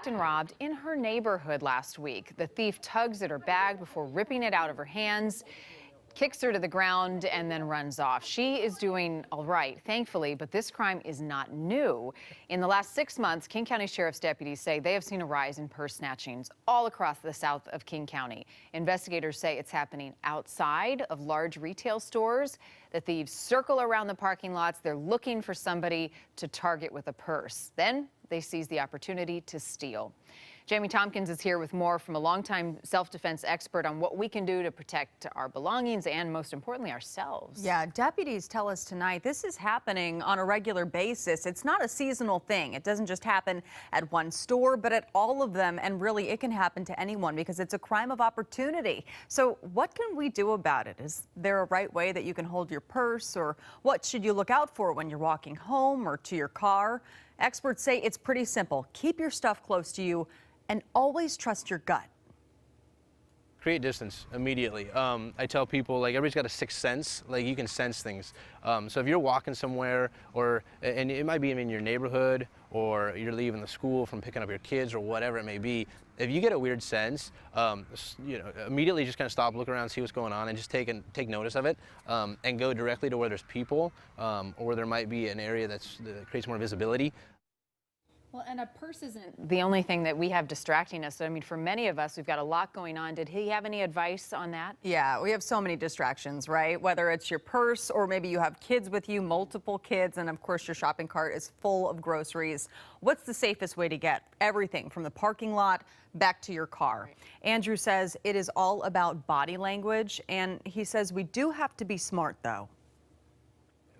attacked and robbed in her neighborhood last week. The thief tugs at her bag before ripping it out of her hands, kicks her to the ground, and then runs off. She is doing all right, thankfully, but this crime is not new. In the last 6 months, King County Sheriff's deputies say they have seen a rise in purse snatchings all across the south of King County. Investigators say it's happening outside of large retail stores. The thieves circle around the parking lots. They're looking for somebody to target with a purse. Then they seize the opportunity to steal. Jamie Tompkins is here with more from a longtime self-defense expert on what we can do to protect our belongings and, most importantly, ourselves. Yeah, deputies tell us tonight this is happening on a regular basis. It's not a seasonal thing. It doesn't just happen at one store, but at all of them. And really, it can happen to anyone because it's a crime of opportunity. So what can we do about it? Is there a right way that you can hold your purse, or what should you look out for when you're walking home or to your car? Experts say it's pretty simple. Keep your stuff close to you and always trust your gut. Create distance immediately. I tell people, like, everybody's got a sixth sense. Like, you can sense things. So if you're walking somewhere, and it might be in your neighborhood, or you're leaving the school from picking up your kids or whatever it may be, if you get a weird sense, immediately just kind of stop, look around, see what's going on, and just take notice of it, and go directly to where there's people, or there might be an area that creates more visibility. Well, and a purse isn't the only thing that we have distracting us. So, I mean, for many of us, we've got a lot going on. Did he have any advice on that? Yeah, we have so many distractions, right? Whether it's your purse, or maybe you have kids with you, multiple kids, and of course your shopping cart is full of groceries. What's the safest way to get everything from the parking lot back to your car? Right. Andrew says it is all about body language, and he says we do have to be smart, though.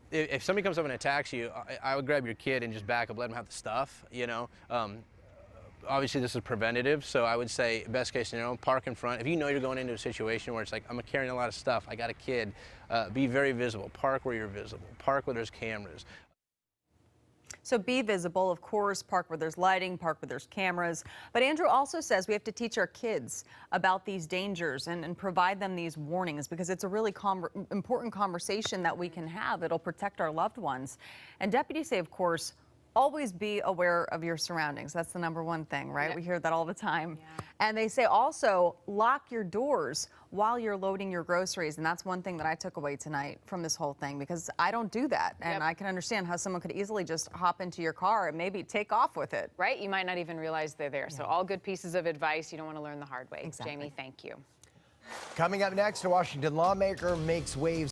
If somebody comes up and attacks you, I would grab your kid and just back up, let them have the stuff, Obviously, this is preventative, so I would say best case scenario, park in front. If you know you're going into a situation where it's like, I'm carrying a lot of stuff, I got a kid, be very visible. Park where you're visible. Park where there's cameras. So be visible, of course, park where there's lighting, park where there's cameras. But Andrew also says we have to teach our kids about these dangers and provide them these warnings, because it's a really important conversation that we can have. It'll protect our loved ones. And deputies say, of course, always be aware of your surroundings. That's the #1 thing, right? Yeah. We hear that all the time. Yeah. And they say also lock your doors while you're loading your groceries. And that's one thing that I took away tonight from this whole thing, because I don't do that. And I can understand how someone could easily just hop into your car and maybe take off with it. Right? You might not even realize they're there. Yeah. So all good pieces of advice. You don't want to learn the hard way. Exactly. Jamie, thank you. Coming up next, a Washington lawmaker makes waves